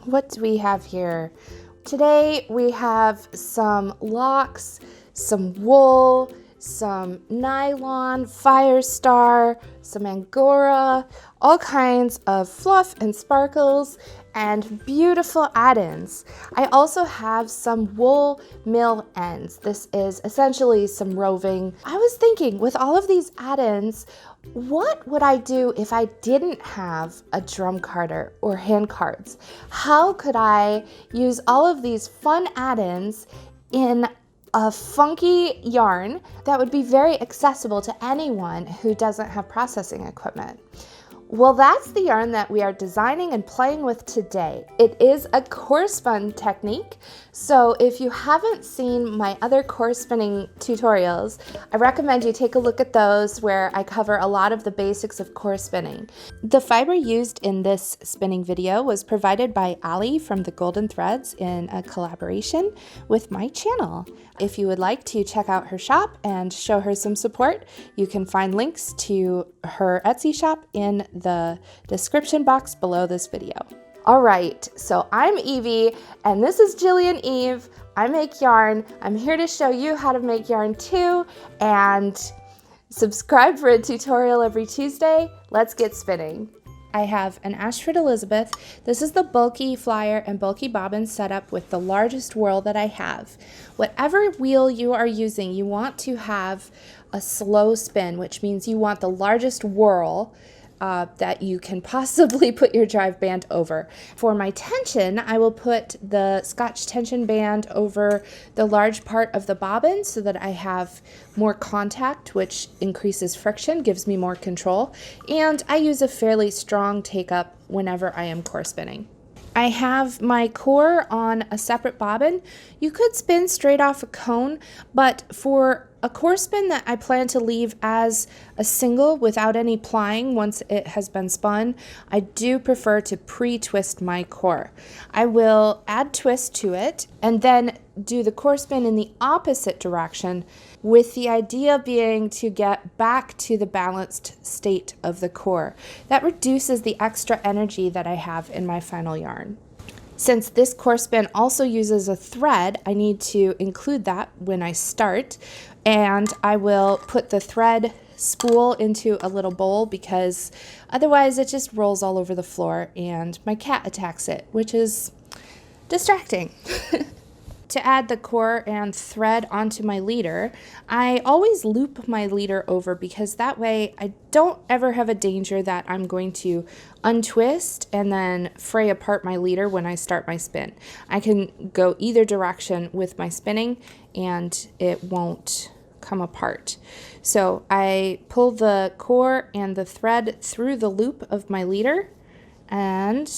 What do we have here? Today we have some locks, some wool, some nylon, Firestar, some Angora, all kinds of fluff and sparkles, and beautiful add-ins. I also have some wool mill ends. This is essentially some roving. I was thinking, with all of these add-ins, what would I do if I didn't have a drum carder or hand cards? How could I use all of these fun add-ins in a funky yarn that would be very accessible to anyone who doesn't have processing equipment? Well, that's the yarn that we are designing and playing with today. It is a Corespin technique, so if you haven't seen my other core spinning tutorials, I recommend you take a look at those where I cover a lot of the basics of core spinning. The fiber used in this spinning video was provided by Ali from the Golden Threads in a collaboration with my channel. If you would like to check out her shop and show her some support, you can find links to her Etsy shop in the description box below this video. All right, so I'm Evie and this is Jillian Eve. I make yarn. I'm here to show you how to make yarn too, and subscribe for a tutorial every Tuesday. Let's get spinning. I have an Ashford Elizabeth. This is the bulky flyer and bulky bobbin setup with the largest whirl that I have. Whatever wheel you are using, you want to have a slow spin, which means you want the largest whirl that you can possibly put your drive band over. For my tension, I will put the Scotch tension band over the large part of the bobbin so that I have more contact, which increases friction, gives me more control, and I use a fairly strong take-up whenever I am core spinning. I have my core on a separate bobbin. You could spin straight off a cone, but for a core spin that I plan to leave as a single without any plying once it has been spun, I do prefer to pre-twist my core. I will add twist to it and then do the core spin in the opposite direction, with the idea being to get back to the balanced state of the core. That reduces the extra energy that I have in my final yarn. Since this core spin also uses a thread, I need to include that when I start, and I will put the thread spool into a little bowl because otherwise it just rolls all over the floor and my cat attacks it, which is distracting. To add the core and thread onto my leader, I always loop my leader over because that way I don't ever have a danger that I'm going to untwist and then fray apart my leader when I start my spin. I can go either direction with my spinning and it won't come apart. So I pull the core and the thread through the loop of my leader and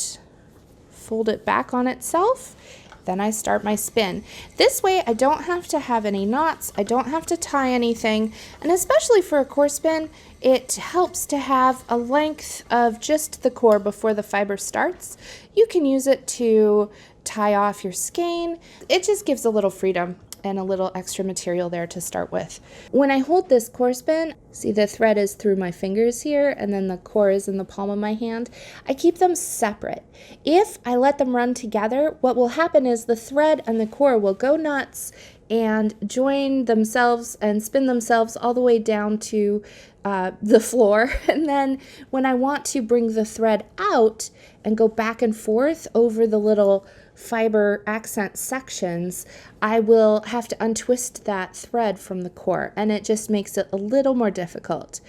fold it back on itself. Then I start my spin. This way I don't have to have any knots, I don't have to tie anything, and especially for a core spin, it helps to have a length of just the core before the fiber starts. You can use it to tie off your skein. It just gives a little freedom and a little extra material there to start with. When I hold this core spin, see the thread is through my fingers here and then the core is in the palm of my hand. I keep them separate. If I let them run together, what will happen is the thread and the core will go nuts and join themselves and spin themselves all the way down to the floor. And then when I want to bring the thread out and go back and forth over the little fiber accent sections, I will have to untwist that thread from the core, and it just makes it a little more difficult.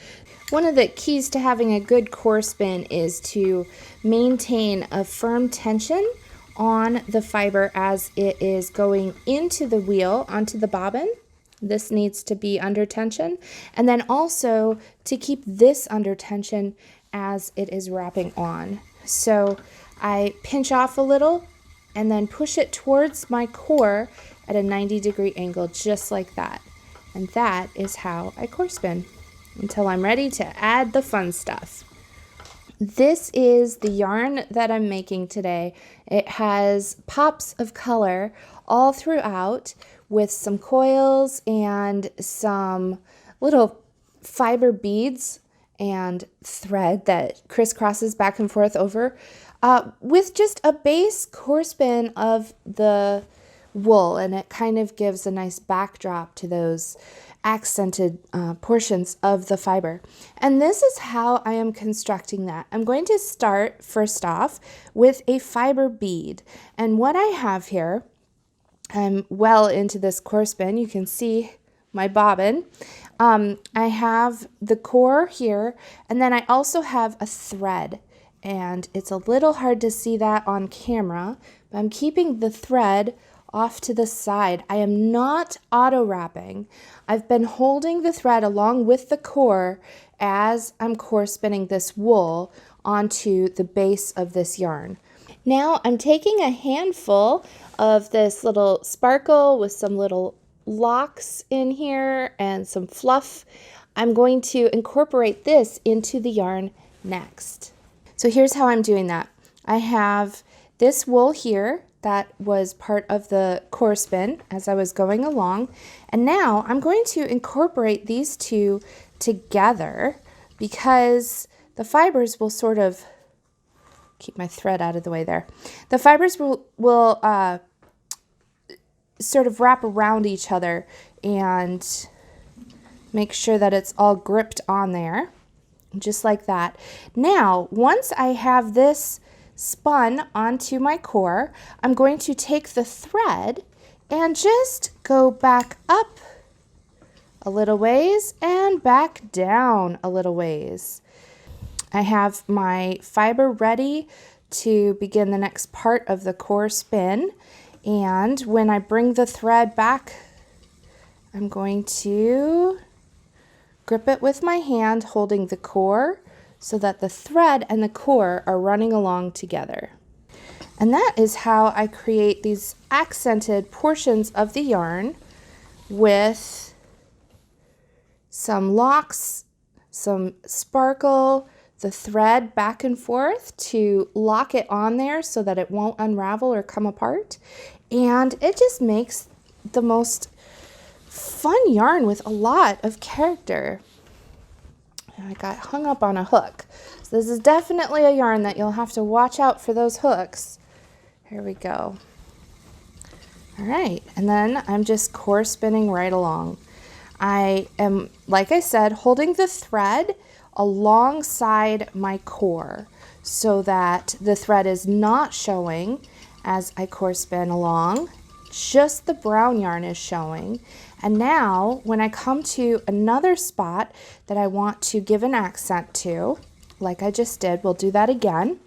One of the keys to having a good core spin is to maintain a firm tension on the fiber as it is going into the wheel, onto the bobbin. This needs to be under tension, and then also to keep this under tension as it is wrapping on. So I pinch off a little and then push it towards my core at a 90-degree angle, just like that. And that is how I core spin until I'm ready to add the fun stuff. This is the yarn that I'm making today. It has pops of color all throughout with some coils and some little fiber beads and thread that crisscrosses back and forth over. with just a base Corespin of the wool, and it kind of gives a nice backdrop to those accented portions of the fiber. And this is how I am constructing that. I'm going to start first off with a fiber bead, and what I have here, I'm well into this Corespin. You can see my bobbin. I have the core here, and then I also have a thread, and it's a little hard to see that on camera, but I'm keeping the thread off to the side. I am not auto wrapping. I've been holding the thread along with the core as I'm core spinning this wool onto the base of this yarn. Now I'm taking a handful of this little sparkle with some little locks in here and some fluff. I'm going to incorporate this into the yarn next. So here's how I'm doing that. I have this wool here that was part of the Corespin as I was going along, and now I'm going to incorporate these two together because the fibers will sort of keep my thread out of the way there. The fibers will sort of wrap around each other and make sure that it's all gripped on there, just like that. Now, once I have this spun onto my core, I'm going to take the thread and just go back up a little ways and back down a little ways. I have my fiber ready to begin the next part of the Corespin, and when I bring the thread back, I'm going to grip it with my hand holding the core so that the thread and the core are running along together. And that is how I create these accented portions of the yarn with some locks, some sparkle, the thread back and forth to lock it on there so that it won't unravel or come apart. And it just makes the most fun yarn with a lot of character. I got hung up on a hook. So this is definitely a yarn that you'll have to watch out for those hooks. Here we go. All right, and then I'm just core spinning right along. I am, like I said, holding the thread alongside my core so that the thread is not showing as I core spin along. Just the brown yarn is showing. And now when I come to another spot that I want to give an accent to, like I just did, we'll do that again.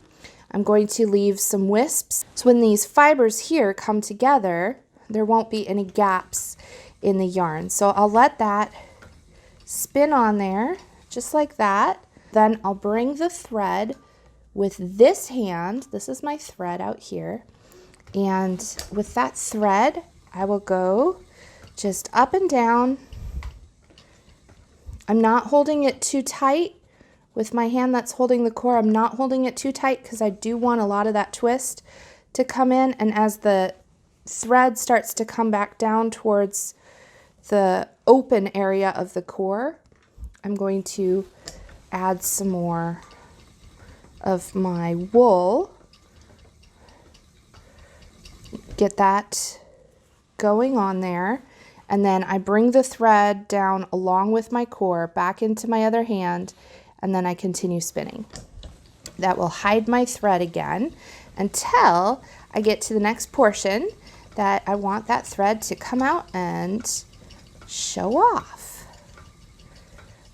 I'm going to leave some wisps. So when these fibers here come together, there won't be any gaps in the yarn. So I'll let that spin on there just like that. Then I'll bring the thread with this hand. This is my thread out here. And with that thread, I will go just up and down. I'm not holding it too tight with my hand that's holding the core. I'm not holding it too tight because I do want a lot of that twist to come in. And as the thread starts to come back down towards the open area of the core, I'm going to add some more of my wool. Get that going on there, and then I bring the thread down along with my core back into my other hand, and then I continue spinning. That will hide my thread again until I get to the next portion that I want that thread to come out and show off.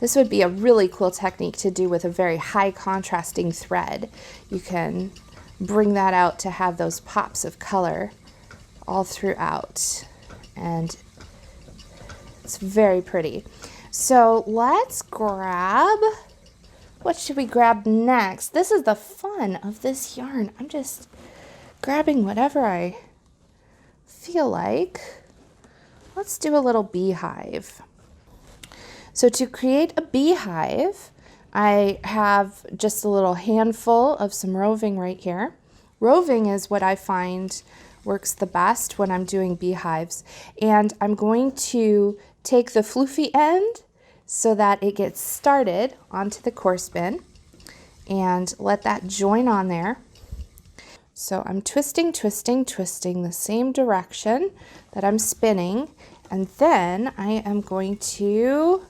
This would be a really cool technique to do with a very high contrasting thread. You can bring that out to have those pops of color all throughout, and it's very pretty. So let's grab, what should we grab next? This is the fun of this yarn. I'm just grabbing whatever I feel like. Let's do a little beehive. So to create a beehive, I have just a little handful of some roving right here. Roving is what I find works the best when I'm doing beehives. And I'm going to take the floofy end so that it gets started onto the Corespin and let that join on there. So I'm twisting, twisting, twisting the same direction that I'm spinning, and then I am going to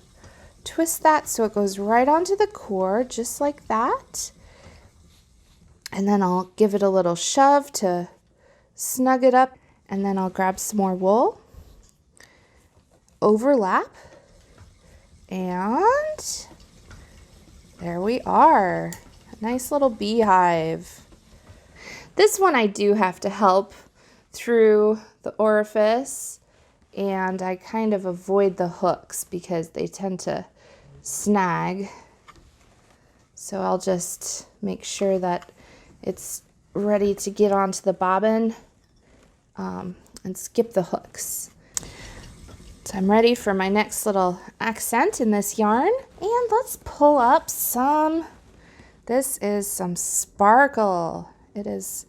twist that so it goes right onto the core, just like that. And then I'll give it a little shove to snug it up, and then I'll grab some more wool, overlap, and there we are. A nice little beehive. This one I do have to help through the orifice, and I kind of avoid the hooks because they tend to snag. So I'll just make sure that it's ready to get onto the bobbin and skip the hooks. So I'm ready for my next little accent in this yarn. And let's pull up some, this is some sparkle. It is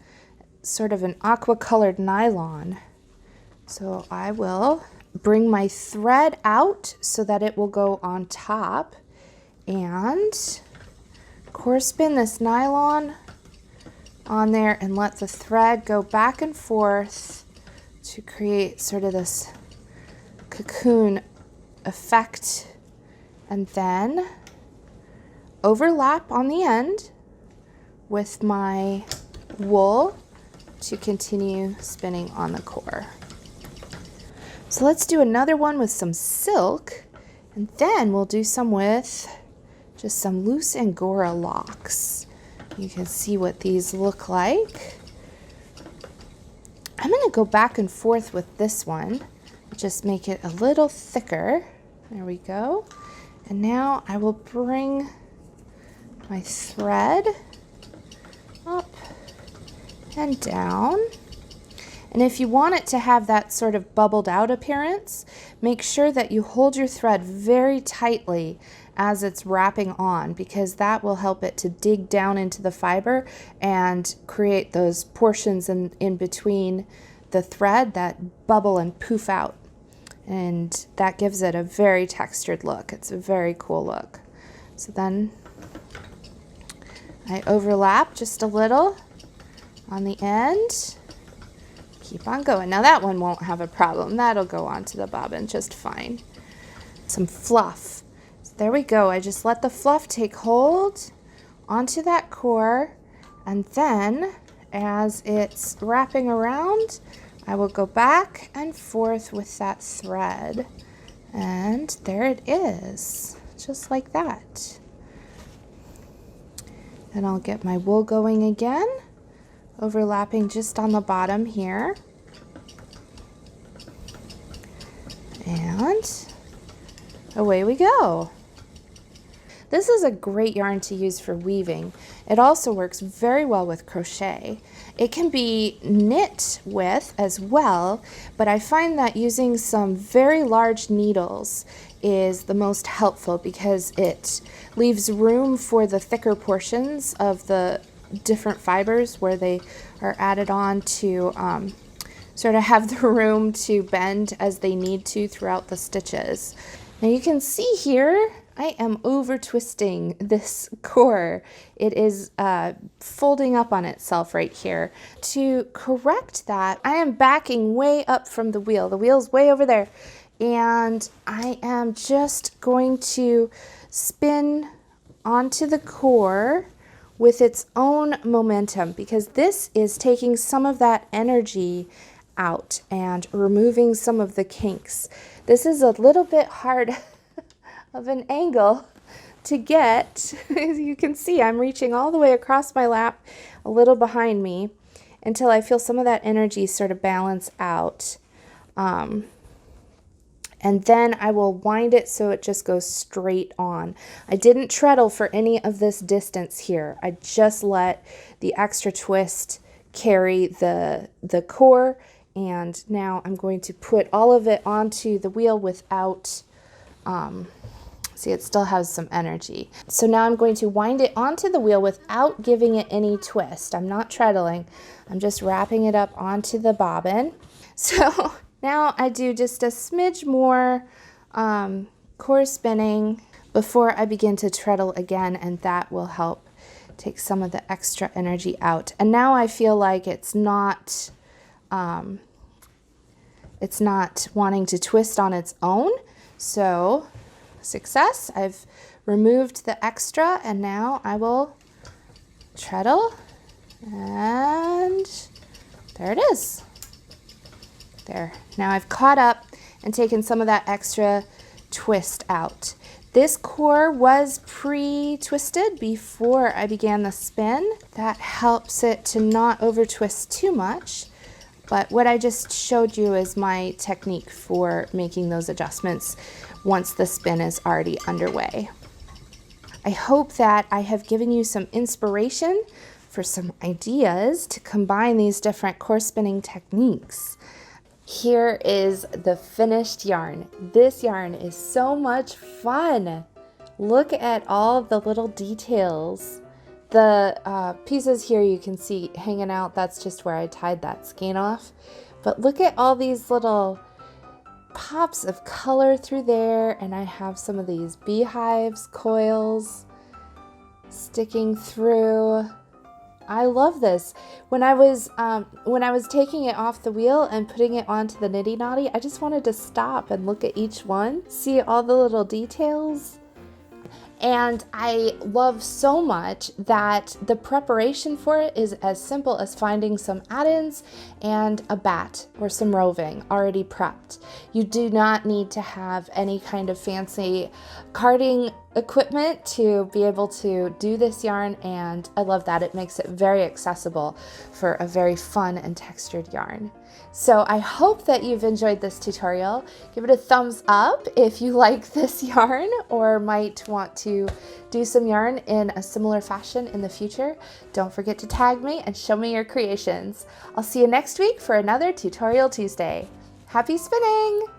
sort of an aqua colored nylon. So I will bring my thread out so that it will go on top and corespin this nylon on there and let the thread go back and forth to create sort of this cocoon effect, and then overlap on the end with my wool to continue spinning on the core. So let's do another one with some silk, and then we'll do some with just some loose Angora locks. You can see what these look like. I'm going to go back and forth with this one, just make it a little thicker. There we go. And now I will bring my thread up and down. And if you want it to have that sort of bubbled out appearance, make sure that you hold your thread very tightly as it's wrapping on, because that will help it to dig down into the fiber and create those portions in between the thread that bubble and poof out. And that gives it a very textured look. It's a very cool look. So then I overlap just a little on the end. Keep on going. Now that one won't have a problem. That'll go onto the bobbin just fine. Some fluff. So there we go. I just let the fluff take hold onto that core, and then as it's wrapping around, I will go back and forth with that thread, and there it is, just like that. Then I'll get my wool going again, overlapping just on the bottom here. And away we go. This is a great yarn to use for weaving. It also works very well with crochet. It can be knit with as well, but I find that using some very large needles is the most helpful because it leaves room for the thicker portions of the different fibers where they are added on to sort of have the room to bend as they need to throughout the stitches. Now you can see here I am over twisting this core. It is folding up on itself right here. To correct that, I am backing way up from the wheel. The wheel's way over there. And I am just going to spin onto the core with its own momentum, because this is taking some of that energy out and removing some of the kinks. This is a little bit hard of an angle to get. As you can see, I'm reaching all the way across my lap, a little behind me, until I feel some of that energy sort of balance out. And then I will wind it so it just goes straight on. I didn't treadle for any of this distance here. I just let the extra twist carry the core, and now I'm going to put all of it onto the wheel without see, it still has some energy. So now I'm going to wind it onto the wheel without giving it any twist. I'm not treadling. I'm just wrapping it up onto the bobbin. So now I do just a smidge more core spinning before I begin to treadle again, and that will help take some of the extra energy out. And now I feel like it's not wanting to twist on its own. So success, I've removed the extra, and now I will treadle, and there it is. There, now I've caught up and taken some of that extra twist out. This core was pre-twisted before I began the spin. That helps it to not over twist too much. But what I just showed you is my technique for making those adjustments once the spin is already underway. I hope that I have given you some inspiration for some ideas to combine these different core spinning techniques. Here is the finished yarn. This yarn is so much fun. Look at all the little details. The pieces here you can see hanging out, that's just where I tied that skein off. But look at all these little pops of color through there, and I have some of these beehives, coils sticking through. I love this. When I was taking it off the wheel and putting it onto the nitty knotty, I just wanted to stop and look at each one, see all the little details. And I love so much that the preparation for it is as simple as finding some add-ins and a bat or some roving already prepped. You do not need to have any kind of fancy carding equipment to be able to do this yarn, and I love that. It makes it very accessible for a very fun and textured yarn. So I hope that you've enjoyed this tutorial. Give it a thumbs up if you like this yarn or might want to do some yarn in a similar fashion in the future. Don't forget to tag me and show me your creations. I'll see you next week for another Tutorial Tuesday. Happy spinning!